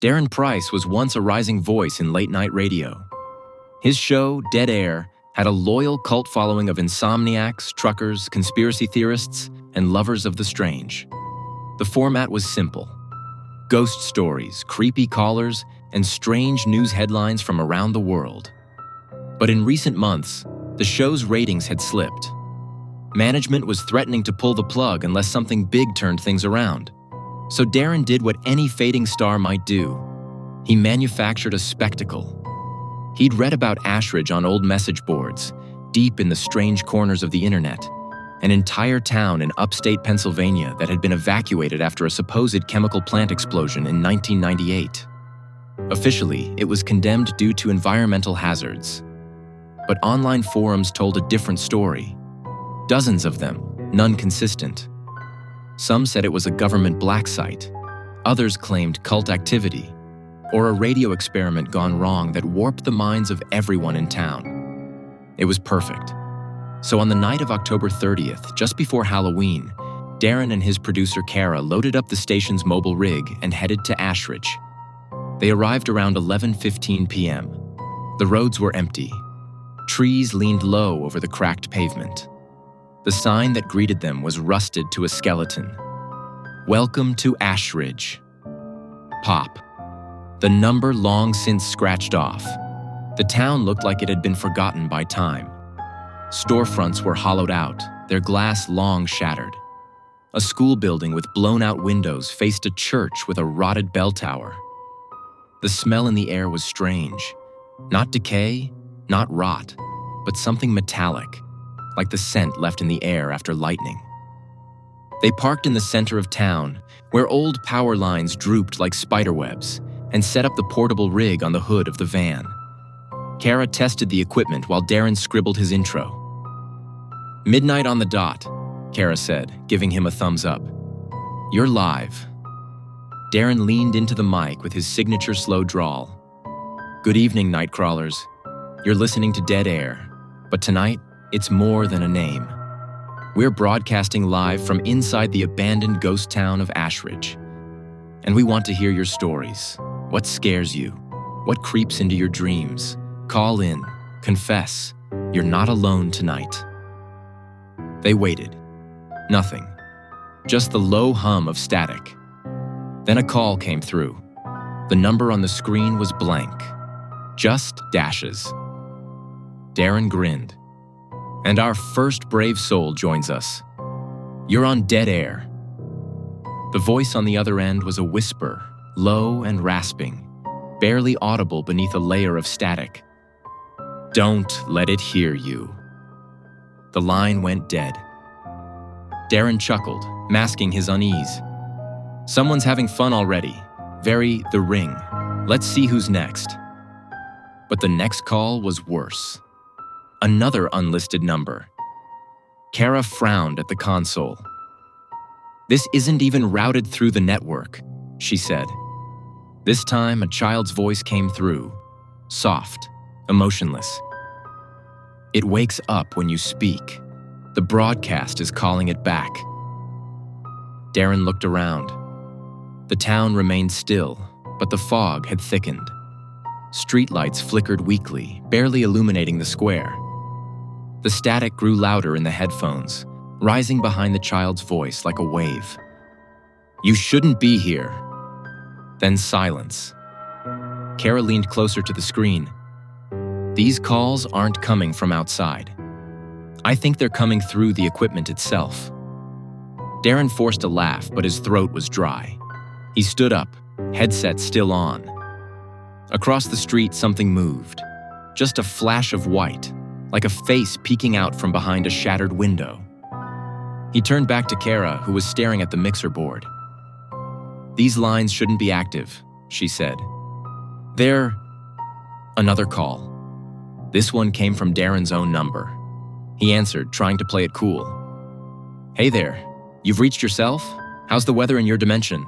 Darren Price was once a rising voice in late-night radio. His show, Dead Air, had a loyal cult following of insomniacs, truckers, conspiracy theorists, and lovers of the strange. The format was simple: ghost stories, creepy callers, and strange news headlines from around the world. But in recent months, the show's ratings had slipped. Management was threatening to pull the plug unless something big turned things around. So Darren did what any fading star might do. He manufactured a spectacle. He'd read about Ashridge on old message boards, deep in the strange corners of the internet, an entire town in upstate Pennsylvania that had been evacuated after a supposed chemical plant explosion in 1998. Officially, it was condemned due to environmental hazards. But online forums told a different story. Dozens of them, none consistent. Some said it was a government black site. Others claimed cult activity, or a radio experiment gone wrong that warped the minds of everyone in town. It was perfect. So on the night of October 30th, just before Halloween, Darren and his producer Kara loaded up the station's mobile rig and headed to Ashridge. They arrived around 11:15 p.m. The roads were empty. Trees leaned low over the cracked pavement. The sign that greeted them was rusted to a skeleton. "Welcome to Ashridge." Pop. The number long since scratched off. The town looked like it had been forgotten by time. Storefronts were hollowed out, their glass long shattered. A school building with blown-out windows faced a church with a rotted bell tower. The smell in the air was strange. Not decay, not rot, but something metallic, like the scent left in the air after lightning. They parked in the center of town, where old power lines drooped like spiderwebs, and set up the portable rig on the hood of the van. Kara tested the equipment while Darren scribbled his intro. "Midnight on the dot," Kara said, giving him a thumbs up. "You're live." Darren leaned into the mic with his signature slow drawl. "Good evening, night crawlers. You're listening to Dead Air, but tonight, it's more than a name. We're broadcasting live from inside the abandoned ghost town of Ashridge. And we want to hear your stories. What scares you? What creeps into your dreams? Call in. Confess. You're not alone tonight." They waited. Nothing. Just the low hum of static. Then a call came through. The number on the screen was blank. Just dashes. Darren grinned. "And our first brave soul joins us. You're on Dead Air." The voice on the other end was a whisper, low and rasping, barely audible beneath a layer of static. "Don't let it hear you." The line went dead. Darren chuckled, masking his unease. "Someone's having fun already. Very The Ring. Let's see who's next." But the next call was worse. Another unlisted number. Kara frowned at the console. "This isn't even routed through the network," she said. This time, a child's voice came through, soft, emotionless. "It wakes up when you speak. The broadcast is calling it back." Darren looked around. The town remained still, but the fog had thickened. Streetlights flickered weakly, barely illuminating the square. The static grew louder in the headphones, rising behind the child's voice like a wave. "You shouldn't be here." Then silence. Kara leaned closer to the screen. "These calls aren't coming from outside. I think they're coming through the equipment itself." Darren forced a laugh, but his throat was dry. He stood up, headset still on. Across the street, something moved. Just a flash of white, like a face peeking out from behind a shattered window. He turned back to Kara, who was staring at the mixer board. "These lines shouldn't be active," she said. "They're..." Another call. This one came from Darren's own number. He answered, trying to play it cool. "Hey there, you've reached yourself? How's the weather in your dimension?"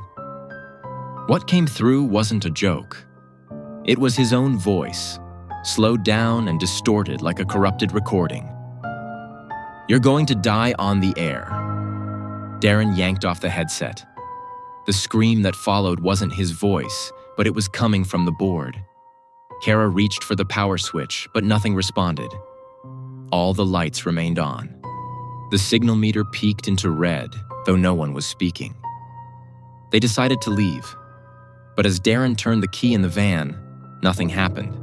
What came through wasn't a joke. It was his own voice, slowed down and distorted like a corrupted recording. "You're going to die on the air." Darren yanked off the headset. The scream that followed wasn't his voice, but it was coming from the board. Kara reached for the power switch, but nothing responded. All the lights remained on. The signal meter peaked into red, though no one was speaking. They decided to leave, but as Darren turned the key in the van, nothing happened.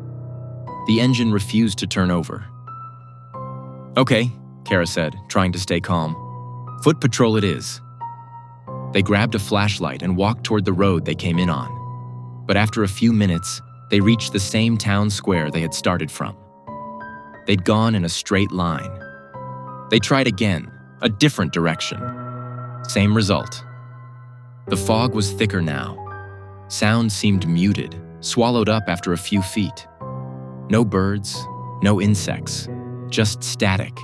The engine refused to turn over. "Okay," Kara said, trying to stay calm. "Foot patrol it is." They grabbed a flashlight and walked toward the road they came in on. But after a few minutes, they reached the same town square they had started from. They'd gone in a straight line. They tried again, a different direction. Same result. The fog was thicker now. Sound seemed muted, swallowed up after a few feet. No birds, no insects, just static.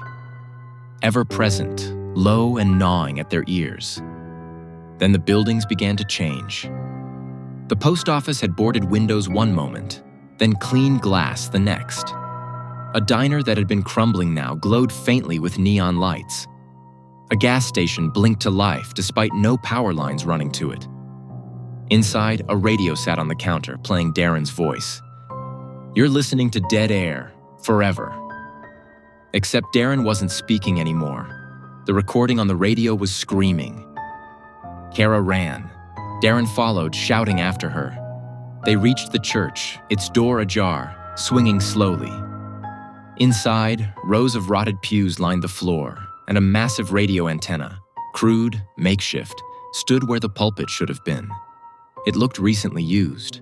Ever present, low and gnawing at their ears. Then the buildings began to change. The post office had boarded windows one moment, then clean glass the next. A diner that had been crumbling now glowed faintly with neon lights. A gas station blinked to life despite no power lines running to it. Inside, a radio sat on the counter, playing Darren's voice. "You're listening to Dead Air, forever." Except Darren wasn't speaking anymore. The recording on the radio was screaming. Kara ran. Darren followed, shouting after her. They reached the church, its door ajar, swinging slowly. Inside, rows of rotted pews lined the floor, and a massive radio antenna, crude, makeshift, stood where the pulpit should have been. It looked recently used.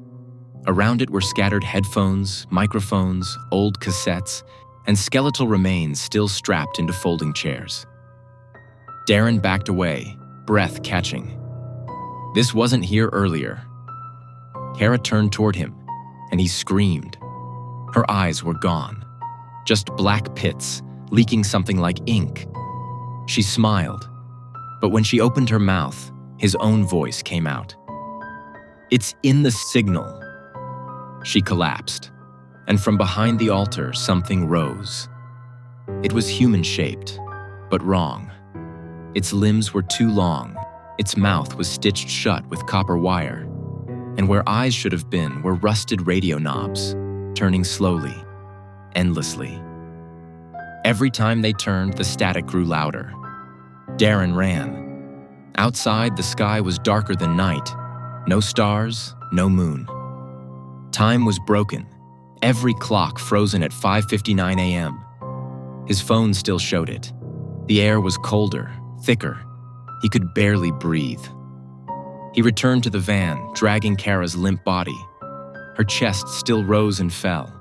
Around it were scattered headphones, microphones, old cassettes, and skeletal remains still strapped into folding chairs. Darren backed away, breath catching. This wasn't here earlier. Kara turned toward him, and he screamed. Her eyes were gone, just black pits, leaking something like ink. She smiled, but when she opened her mouth, his own voice came out. "It's in the signal." She collapsed, and from behind the altar, something rose. It was human-shaped, but wrong. Its limbs were too long, its mouth was stitched shut with copper wire, and where eyes should have been were rusted radio knobs, turning slowly, endlessly. Every time they turned, the static grew louder. Darren ran. Outside, the sky was darker than night. No stars, no moon. Time was broken, every clock frozen at 5:59 a.m. His phone still showed it. The air was colder, thicker. He could barely breathe. He returned to the van, dragging Kara's limp body. Her chest still rose and fell.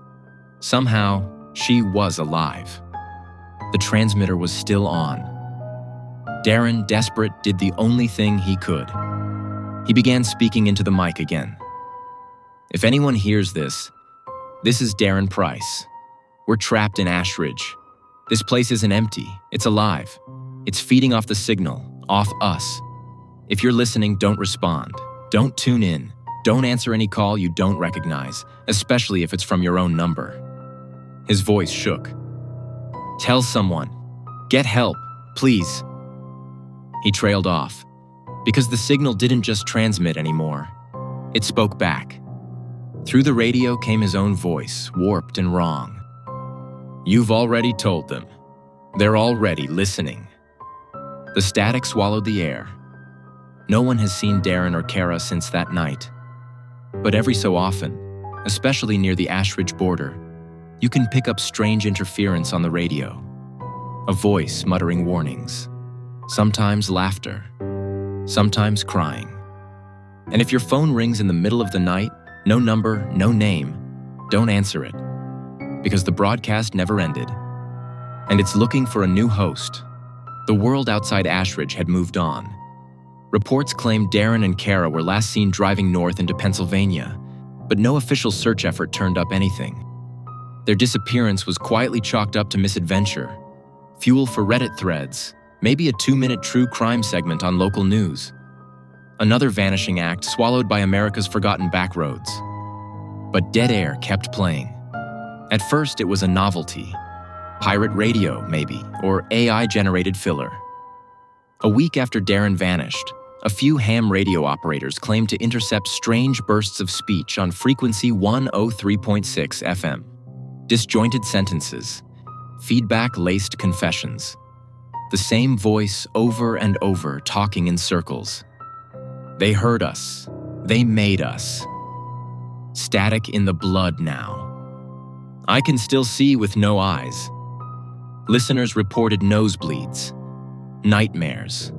Somehow, she was alive. The transmitter was still on. Darren, desperate, did the only thing he could. He began speaking into the mic again. "If anyone hears this is Darren Price. We're trapped in Ashridge. This place isn't empty, it's alive. It's feeding off the signal, off us. If you're listening, don't respond. Don't tune in. Don't answer any call you don't recognize, especially if it's from your own number." His voice shook. "Tell someone. Get help, please." He trailed off, because the signal didn't just transmit anymore. It spoke back. Through the radio came his own voice, warped and wrong. "You've already told them. They're already listening." The static swallowed the air. No one has seen Darren or Kara since that night. But every so often, especially near the Ashridge border, you can pick up strange interference on the radio. A voice muttering warnings. Sometimes laughter. Sometimes crying. And if your phone rings in the middle of the night, no number, no name, don't answer it. Because the broadcast never ended. And it's looking for a new host. The world outside Ashridge had moved on. Reports claimed Darren and Kara were last seen driving north into Pennsylvania, but no official search effort turned up anything. Their disappearance was quietly chalked up to misadventure, fuel for Reddit threads, maybe a 2-minute true crime segment on local news. Another vanishing act swallowed by America's forgotten backroads. But Dead Air kept playing. At first, it was a novelty. Pirate radio, maybe, or AI-generated filler. A week after Darren vanished, a few ham radio operators claimed to intercept strange bursts of speech on frequency 103.6 FM. Disjointed sentences, feedback-laced confessions. The same voice over and over talking in circles. They heard us. They made us. Static in the blood now. I can still see with no eyes. Listeners reported nosebleeds, nightmares.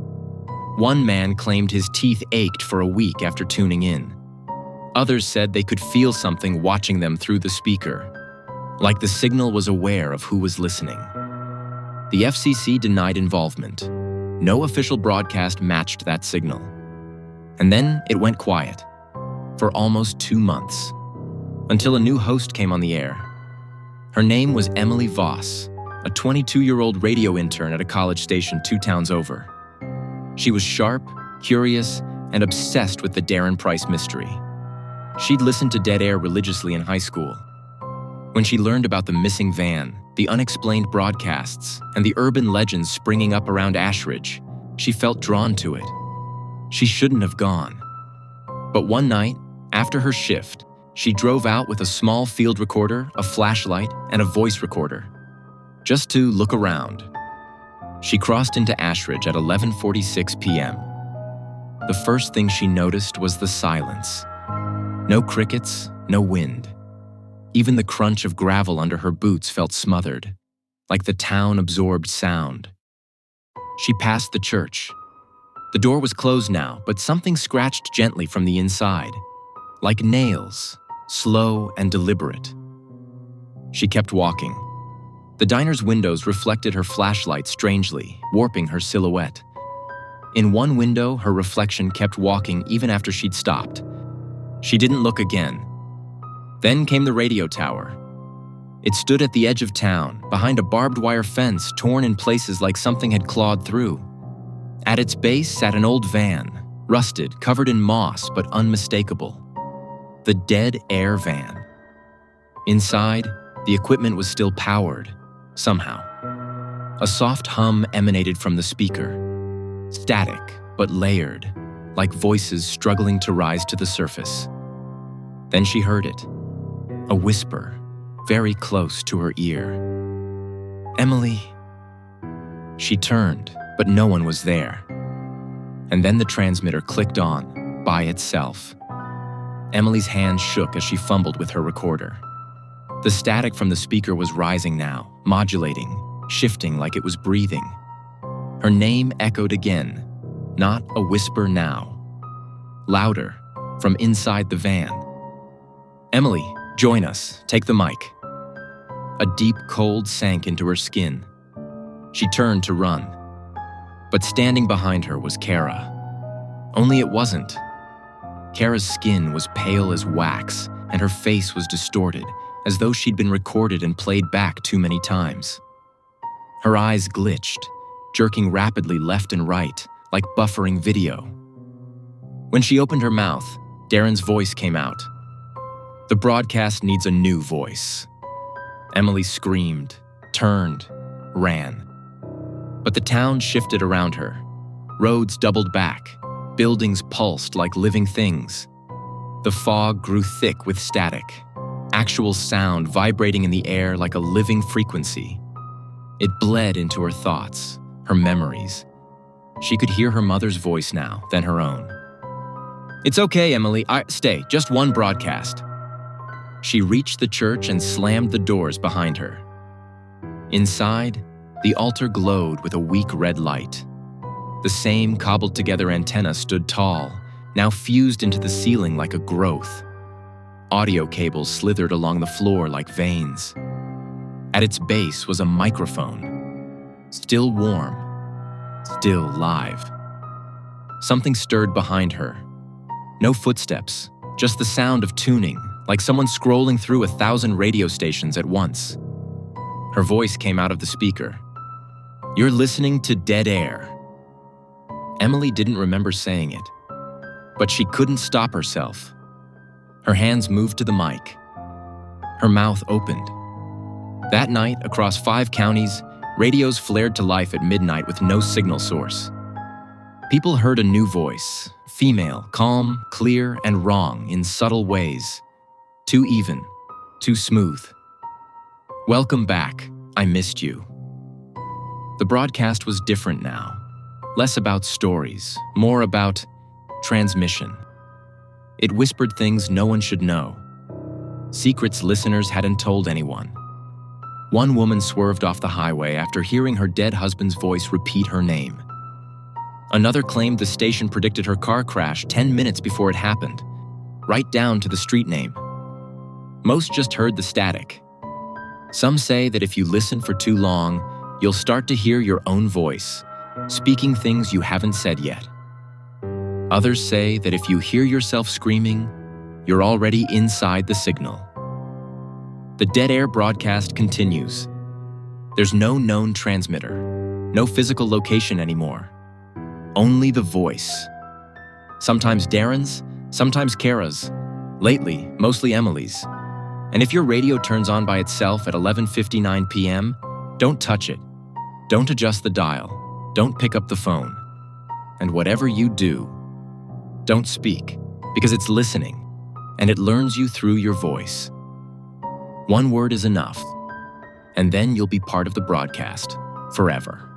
One man claimed his teeth ached for a week after tuning in. Others said they could feel something watching them through the speaker, like the signal was aware of who was listening. The FCC denied involvement. No official broadcast matched that signal. And then it went quiet for almost 2 months, until a new host came on the air. Her name was Emily Voss, a 22-year-old radio intern at a college station 2 towns over. She was sharp, curious, and obsessed with the Darren Price mystery. She'd listened to Dead Air religiously in high school. When she learned about the missing van, the unexplained broadcasts, and the urban legends springing up around Ashridge, she felt drawn to it. She shouldn't have gone. But one night, after her shift, she drove out with a small field recorder, a flashlight, and a voice recorder, just to look around. She crossed into Ashridge at 11:46 p.m. The first thing she noticed was the silence. No crickets, no wind. Even the crunch of gravel under her boots felt smothered, like the town absorbed sound. She passed the church. The door was closed now, but something scratched gently from the inside, like nails, slow and deliberate. She kept walking. The diner's windows reflected her flashlight strangely, warping her silhouette. In one window, her reflection kept walking even after she'd stopped. She didn't look again. Then came the radio tower. It stood at the edge of town, behind a barbed wire fence torn in places like something had clawed through. At its base sat an old van, rusted, covered in moss, but unmistakable. The Dead Air van. Inside, the equipment was still powered, somehow. A soft hum emanated from the speaker. Static, but layered, like voices struggling to rise to the surface. Then she heard it. A whisper, very close to her ear. "Emily." She turned, but no one was there. And then the transmitter clicked on, by itself. Emily's hand shook as she fumbled with her recorder. The static from the speaker was rising now, modulating, shifting like it was breathing. Her name echoed again, not a whisper now. Louder, from inside the van. "Emily, join us. Take the mic." A deep cold sank into her skin. She turned to run. But standing behind her was Kara. Only it wasn't. Kara's skin was pale as wax, and her face was distorted, as though she'd been recorded and played back too many times. Her eyes glitched, jerking rapidly left and right, like buffering video. When she opened her mouth, Darren's voice came out. "The broadcast needs a new voice." Emily screamed, turned, ran. But the town shifted around her. Roads doubled back. Buildings pulsed like living things. The fog grew thick with static, actual sound vibrating in the air like a living frequency. It bled into her thoughts, her memories. She could hear her mother's voice now, then her own. "It's okay, Emily. Stay, just one broadcast." She reached the church and slammed the doors behind her. Inside, the altar glowed with a weak red light. The same cobbled-together antenna stood tall, now fused into the ceiling like a growth. Audio cables slithered along the floor like veins. At its base was a microphone. Still warm. Still live. Something stirred behind her. No footsteps, just the sound of tuning, like someone scrolling through 1,000 radio stations at once. Her voice came out of the speaker. "You're listening to Dead Air." Emily didn't remember saying it, but she couldn't stop herself. Her hands moved to the mic. Her mouth opened. That night, across 5 counties, radios flared to life at midnight with no signal source. People heard a new voice, female, calm, clear, and wrong in subtle ways. Too even, too smooth. Welcome back. I missed you. The broadcast was different now. Less about stories, more about transmission. It whispered things no one should know. Secrets listeners hadn't told anyone. One woman swerved off the highway after hearing her dead husband's voice repeat her name. Another claimed the station predicted her car crash 10 minutes before it happened, right down to the street name. Most just heard the static. Some say that if you listen for too long, you'll start to hear your own voice, speaking things you haven't said yet. Others say that if you hear yourself screaming, you're already inside the signal. The Dead Air broadcast continues. There's no known transmitter, no physical location anymore. Only the voice. Sometimes Darren's, sometimes Kara's. Lately, mostly Emily's. And if your radio turns on by itself at 11:59 p.m., don't touch it. Don't adjust the dial. Don't pick up the phone. And whatever you do, don't speak, because it's listening, and it learns you through your voice. One word is enough, and then you'll be part of the broadcast forever.